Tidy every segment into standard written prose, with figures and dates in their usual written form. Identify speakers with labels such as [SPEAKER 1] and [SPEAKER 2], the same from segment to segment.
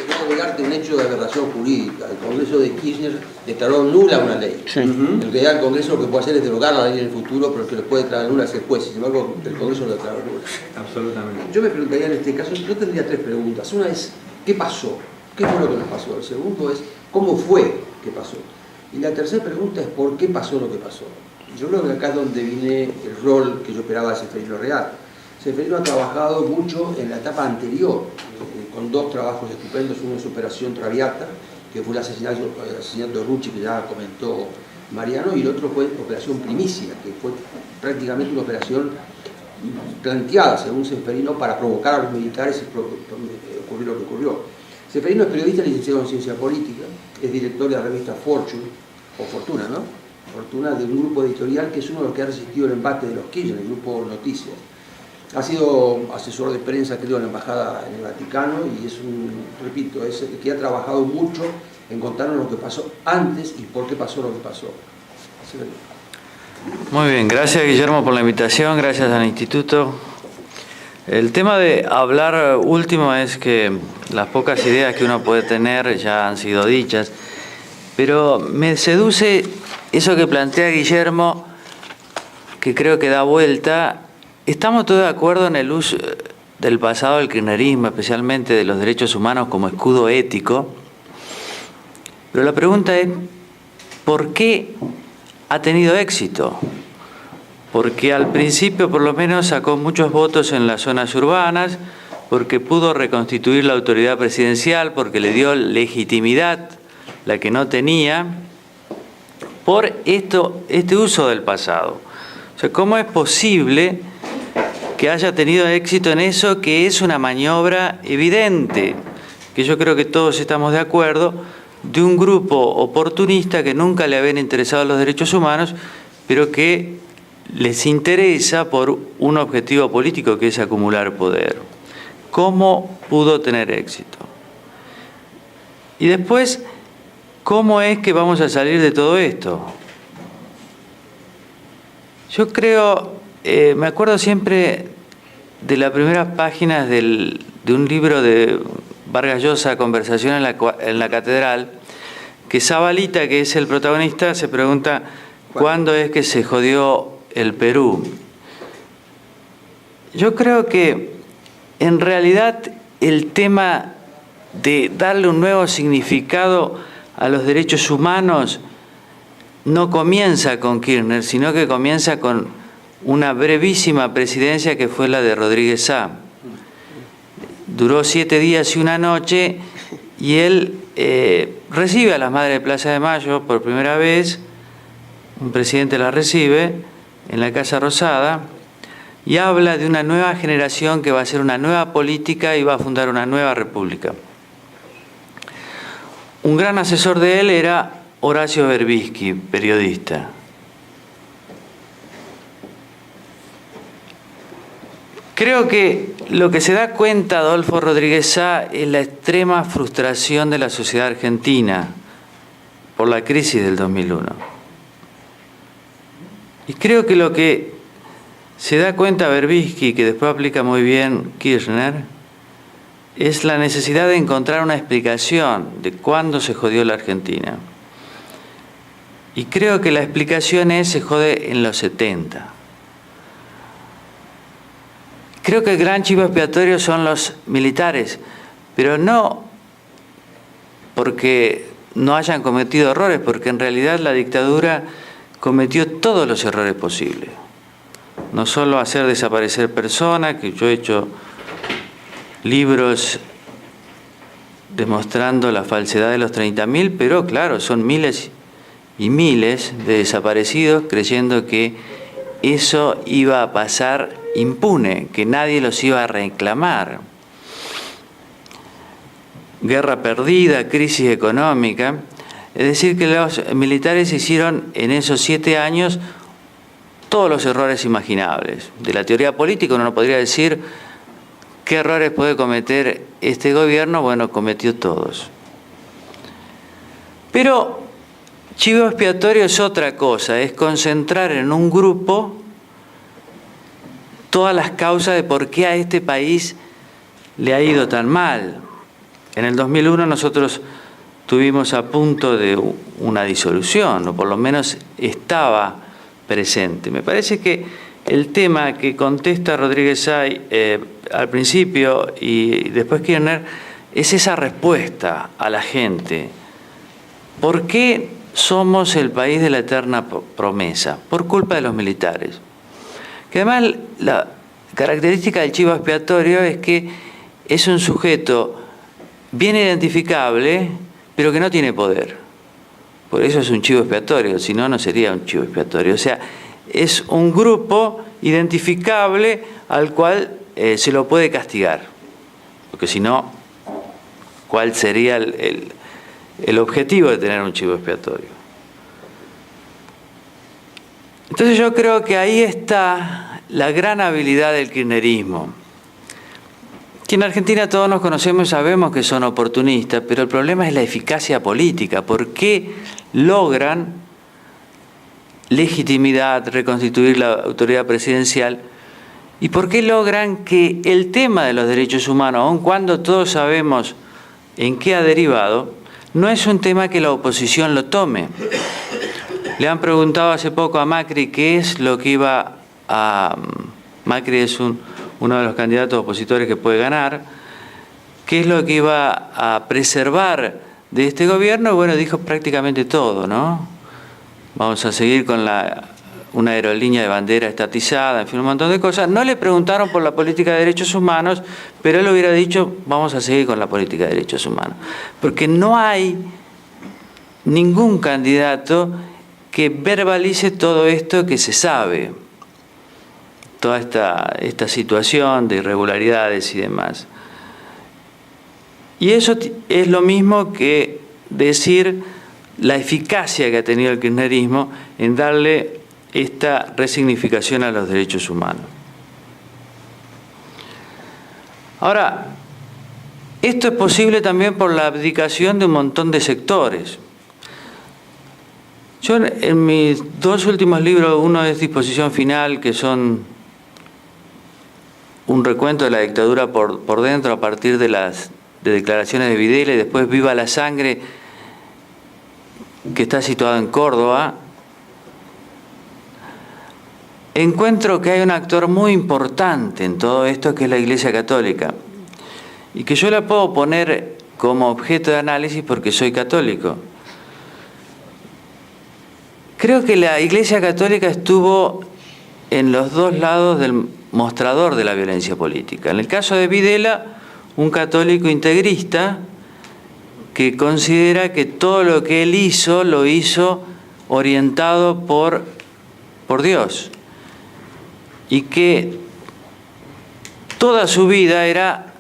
[SPEAKER 1] Quería negarte un hecho de aberración jurídica. El Congreso de Kirchner declaró nula una ley.
[SPEAKER 2] Sí.
[SPEAKER 1] En realidad el Congreso lo que puede hacer es derogar la ley en el futuro, pero el que lo puede declarar nula es el juez. Sin embargo, el Congreso lo declaró nula.
[SPEAKER 3] Absolutamente.
[SPEAKER 1] Yo me preguntaría en este caso, yo tendría tres preguntas. Una es, ¿qué pasó? ¿Qué fue lo que nos pasó? El segundo es, ¿cómo fue que pasó? Y la tercera pregunta es, ¿por qué pasó lo que pasó? Yo creo que acá es donde viene el rol que yo esperaba de Ceferino Real. Ceferino ha trabajado mucho en la etapa anterior, con dos trabajos estupendos. Uno es Operación Traviata, que fue el asesinato de Rucci, que ya comentó Mariano, y el otro fue Operación Primicia, que fue prácticamente una operación planteada, según Ceferino, para provocar a los militares y ocurrió lo que ocurrió. Ceferino es periodista licenciado en Ciencia Política, es director de la revista Fortune, o Fortuna, ¿no? Fortuna, de un grupo editorial que es uno de los que ha resistido el embate de los Kirchner, el grupo Noticias. Ha sido asesor de prensa, creo, en la Embajada en el Vaticano, y es repito, es el que ha trabajado mucho en contarnos lo que pasó antes y por qué pasó lo que pasó.
[SPEAKER 4] Muy bien, gracias Guillermo por la invitación, gracias al Instituto. El tema de hablar último es que las pocas ideas que uno puede tener ya han sido dichas, pero me seduce eso que plantea Guillermo, que creo que da vuelta. Estamos todos de acuerdo en el uso del pasado del kirchnerismo, especialmente de los derechos humanos como escudo ético, pero la pregunta es, ¿por qué ha tenido éxito? Porque al principio por lo menos sacó muchos votos en las zonas urbanas, porque pudo reconstituir la autoridad presidencial, porque le dio legitimidad, la que no tenía, por este uso del pasado. O sea, ¿cómo es posible que haya tenido éxito en eso, que es una maniobra evidente, que yo creo que todos estamos de acuerdo, de un grupo oportunista que nunca le habían interesado los derechos humanos, pero que les interesa por un objetivo político que es acumular poder? ¿Cómo pudo tener éxito? Y después, ¿cómo es que vamos a salir de todo esto? Yo creo, me acuerdo siempre de las primeras páginas de un libro de Vargas Llosa, Conversación en la Catedral, que Zabalita, que es el protagonista, se pregunta ¿cuándo es que se jodió el Perú? Yo creo que en realidad el tema de darle un nuevo significado a los derechos humanos no comienza con Kirchner, sino que comienza con una brevísima presidencia que fue la de Rodríguez Sá. Duró 7 días y una noche y él recibe a las Madres de Plaza de Mayo por primera vez, un presidente la recibe en la Casa Rosada y habla de una nueva generación que va a hacer una nueva política y va a fundar una nueva república. Un gran asesor de él era Horacio Berbisky, periodista. Creo que lo que se da cuenta Adolfo Rodríguez Sá es la extrema frustración de la sociedad argentina por la crisis del 2001. Y creo que lo que se da cuenta Berbisky, que después aplica muy bien Kirchner, es la necesidad de encontrar una explicación de cuándo se jodió la Argentina. Y creo que la explicación es se jode en los 70. Creo que el gran chivo expiatorio son los militares, pero no porque no hayan cometido errores, porque en realidad la dictadura cometió todos los errores posibles. No solo hacer desaparecer personas, que yo he hecho libros demostrando la falsedad de los 30.000, pero claro, son miles y miles de desaparecidos creyendo que eso iba a pasar impune, que nadie los iba a reclamar. Guerra perdida, crisis económica. Es decir, que los militares hicieron en esos 7 años todos los errores imaginables. De la teoría política uno no podría decir qué errores puede cometer este gobierno. Bueno, cometió todos. Pero chivo expiatorio es otra cosa, es concentrar en un grupo todas las causas de por qué a este país le ha ido tan mal. En el 2001 nosotros tuvimos a punto de una disolución, o por lo menos estaba presente. Me parece que el tema que contesta Rodríguez Say al principio y después Kirchner es esa respuesta a la gente. ¿Por qué somos el país de la eterna promesa? Por culpa de los militares. Que además la característica del chivo expiatorio es que es un sujeto bien identificable, pero que no tiene poder. Por eso es un chivo expiatorio, si no, no sería un chivo expiatorio. O sea, es un grupo identificable al cual se lo puede castigar. Porque si no, ¿cuál sería el objetivo de tener un chivo expiatorio? Entonces yo creo que ahí está la gran habilidad del kirchnerismo. Que en Argentina todos nos conocemos y sabemos que son oportunistas, pero el problema es la eficacia política. ¿Por qué logran legitimidad, reconstituir la autoridad presidencial? ¿Y por qué logran que el tema de los derechos humanos, aun cuando todos sabemos en qué ha derivado, no es un tema que la oposición lo tome? Le han preguntado hace poco a Macri qué es lo que iba a... Macri es uno de los candidatos opositores que puede ganar, qué es lo que iba a preservar de este gobierno. Bueno, dijo prácticamente todo, ¿no? Vamos a seguir con una aerolínea de bandera estatizada, en fin, un montón de cosas. No le preguntaron por la política de derechos humanos, pero él hubiera dicho, vamos a seguir con la política de derechos humanos. Porque no hay ningún candidato que verbalice todo esto que se sabe, toda esta situación de irregularidades y demás. Y eso es lo mismo que decir la eficacia que ha tenido el kirchnerismo en darle esta resignificación a los derechos humanos. Ahora, esto es posible también por la abdicación de un montón de sectores. Yo en mis dos últimos libros, uno es Disposición Final, que son un recuento de la dictadura por dentro a partir de declaraciones de Videla, y después Viva la Sangre, que está situado en Córdoba. Encuentro que hay un actor muy importante en todo esto, que es la Iglesia Católica, y que yo la puedo poner como objeto de análisis porque soy católico. Creo que la Iglesia Católica estuvo en los dos lados del mostrador de la violencia política. En el caso de Videla, un católico integrista que considera que todo lo que él hizo, lo hizo orientado por Dios, y que toda su vida era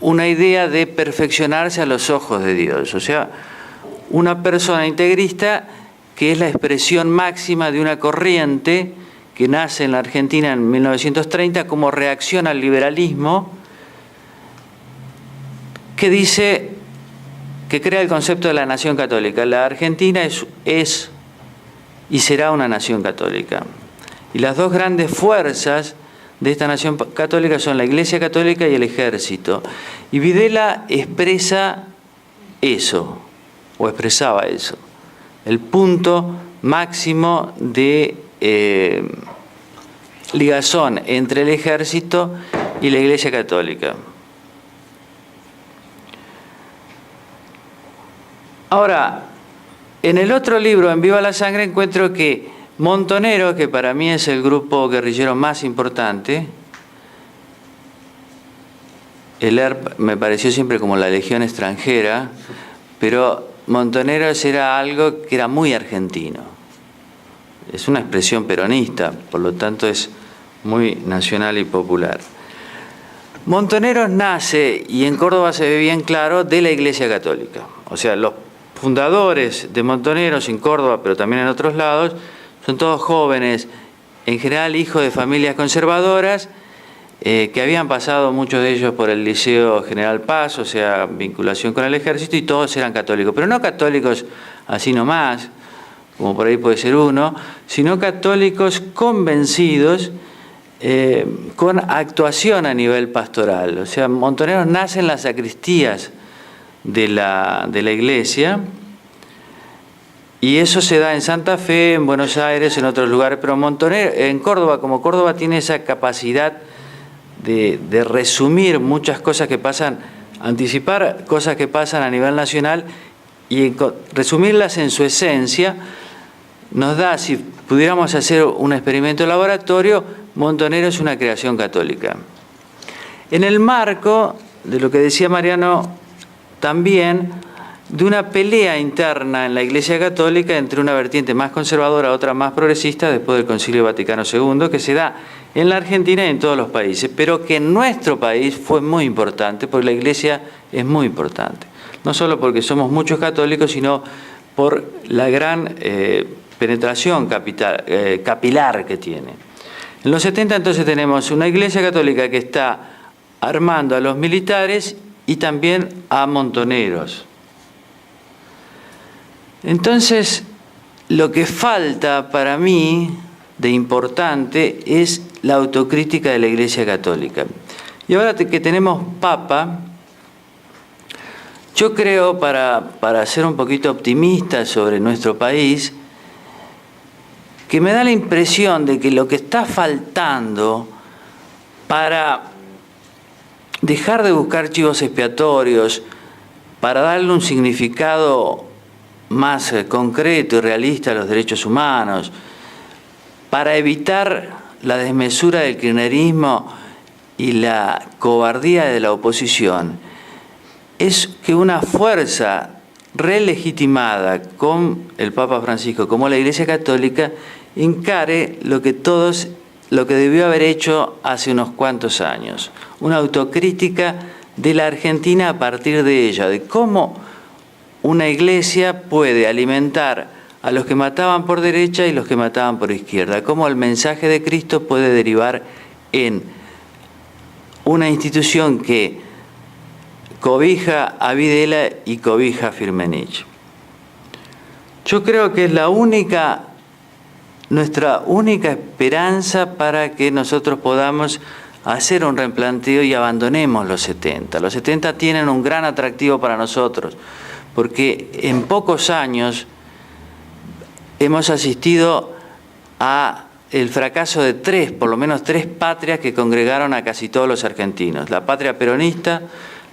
[SPEAKER 4] una idea de perfeccionarse a los ojos de Dios. O sea, una persona integrista que es la expresión máxima de una corriente que nace en la Argentina en 1930 como reacción al liberalismo, que dice, que crea el concepto de la nación católica. La Argentina es y será una nación católica. Y las dos grandes fuerzas de esta nación católica son la Iglesia Católica y el Ejército. Y Videla expresa eso, o expresaba eso, el punto máximo de ligazón entre el Ejército y la Iglesia Católica. Ahora, en el otro libro, En Viva la Sangre, encuentro que Montonero, que para mí es el grupo guerrillero más importante, el ERP me pareció siempre como la legión extranjera, pero Montoneros era algo que era muy argentino. Es una expresión peronista, por lo tanto es muy nacional y popular. Montoneros nace, y en Córdoba se ve bien claro, de la Iglesia Católica. O sea, los fundadores de Montoneros en Córdoba, pero también en otros lados, son todos jóvenes, en general hijos de familias conservadoras, que habían pasado muchos de ellos por el Liceo General Paz, o sea, vinculación con el ejército, y todos eran católicos, pero no católicos así nomás, como por ahí puede ser uno, sino católicos convencidos, con actuación a nivel pastoral. O sea, Montoneros nace en las sacristías de la Iglesia, y eso se da en Santa Fe, en Buenos Aires, en otros lugares, pero en Córdoba, como Córdoba tiene esa capacidad de resumir muchas cosas que pasan, anticipar cosas que pasan a nivel nacional y resumirlas en su esencia, nos da, si pudiéramos hacer un experimento de laboratorio, Montonero es una creación católica. En el marco de lo que decía Mariano también, de una pelea interna en la Iglesia Católica entre una vertiente más conservadora, otra más progresista, después del Concilio Vaticano II, que se da en la Argentina y en todos los países, pero que en nuestro país fue muy importante, porque la Iglesia es muy importante. No solo porque somos muchos católicos, sino por la gran penetración capilar que tiene. En los 70 entonces tenemos una Iglesia Católica que está armando a los militares y también a montoneros. Entonces, lo que falta para mí de importante es la autocrítica de la Iglesia Católica. Y ahora que tenemos Papa, yo creo, para ser un poquito optimista sobre nuestro país, que me da la impresión de que lo que está faltando para dejar de buscar chivos expiatorios, para darle un significado más concreto y realista a los derechos humanos, para evitar la desmesura del kirchnerismo y la cobardía de la oposición, es que una fuerza relegitimada con el Papa Francisco, como la Iglesia Católica, encare lo que debió haber hecho hace unos cuantos años, una autocrítica de la Argentina a partir de ella, de cómo una iglesia puede alimentar a los que mataban por derecha y los que mataban por izquierda, cómo el mensaje de Cristo puede derivar en una institución que cobija a Videla y cobija a Firmenich. Yo creo que es nuestra única esperanza para que nosotros podamos hacer un replanteo y abandonemos los 70. Los 70 tienen un gran atractivo para nosotros, porque en pocos años hemos asistido a el fracaso de por lo menos tres patrias que congregaron a casi todos los argentinos. La patria peronista,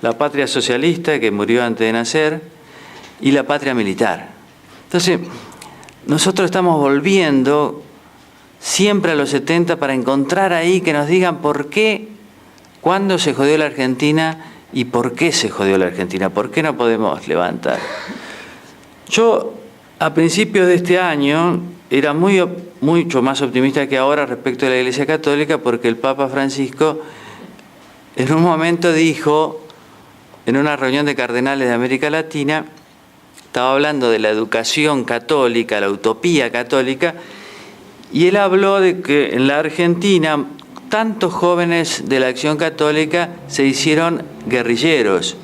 [SPEAKER 4] la patria socialista, que murió antes de nacer, y la patria militar. Entonces, nosotros estamos volviendo siempre a los 70 para encontrar ahí que nos digan por qué, cuándo se jodió la Argentina y por qué se jodió la Argentina, por qué no podemos levantar. Yo, a principios de este año, era mucho más optimista que ahora respecto a la Iglesia Católica, porque el Papa Francisco en un momento dijo, en una reunión de cardenales de América Latina, estaba hablando de la educación católica, la utopía católica, y él habló de que en la Argentina tantos jóvenes de la Acción Católica se hicieron guerrilleros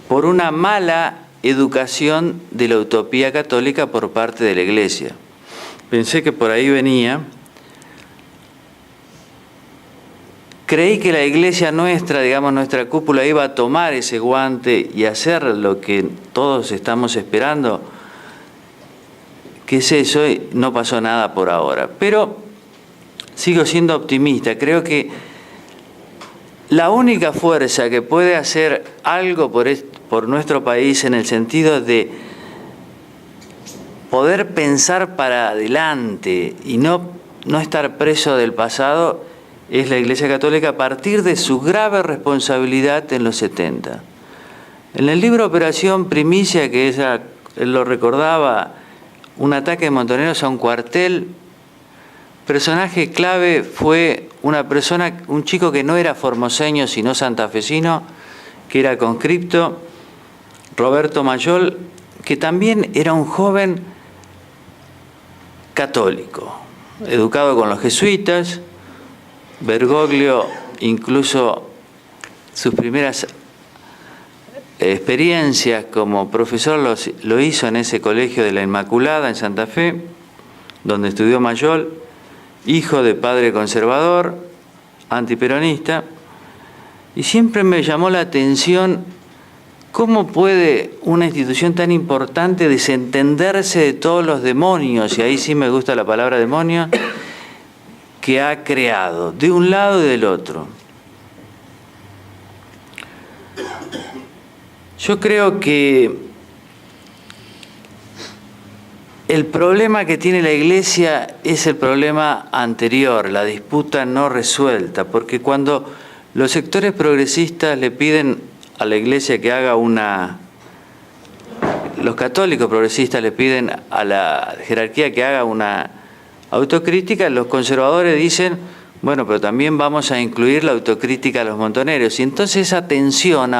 [SPEAKER 4] por una mala educación de la utopía católica por parte de la Iglesia. Pensé que por ahí venía. Creí que la Iglesia nuestra, digamos nuestra cúpula, iba a tomar ese guante y hacer lo que todos estamos esperando. ¿Qué es eso? Y no pasó nada por ahora. Pero sigo siendo optimista. Creo que la única fuerza que puede hacer algo por nuestro país en el sentido de poder pensar para adelante y no estar preso del pasado es la Iglesia Católica a partir de su grave responsabilidad en los 70. En el libro Operación Primicia, que él lo recordaba, un ataque de montoneros a un cuartel, personaje clave fue un chico que no era formoseño sino santafesino, que era conscripto, Roberto Mayol, que también era un joven católico, educado con los jesuitas. Bergoglio, incluso sus primeras experiencias como profesor lo hizo en ese colegio de la Inmaculada en Santa Fe, donde estudió Mayol, hijo de padre conservador, antiperonista, y siempre me llamó la atención ¿cómo puede una institución tan importante desentenderse de todos los demonios, y ahí sí me gusta la palabra demonio, que ha creado, de un lado y del otro? Yo creo que el problema que tiene la Iglesia es el problema anterior, la disputa no resuelta, porque cuando los sectores progresistas le piden a la Iglesia que haga los católicos progresistas le piden a la jerarquía que haga una autocrítica, los conservadores dicen, bueno, pero también vamos a incluir la autocrítica a los montoneros. Y entonces esa tensión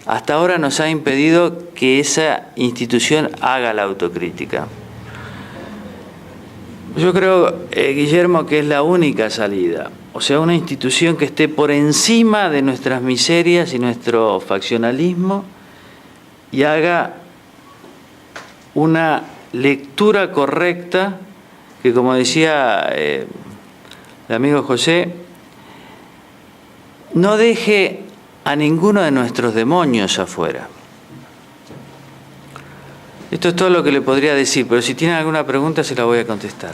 [SPEAKER 4] hasta ahora nos ha impedido que esa institución haga la autocrítica. Yo creo, Guillermo, que es la única salida. O sea, una institución que esté por encima de nuestras miserias y nuestro faccionalismo y haga una lectura correcta que, como decía el amigo José, no deje a ninguno de nuestros demonios afuera. Esto es todo lo que le podría decir, pero si tienen alguna pregunta se la voy a contestar.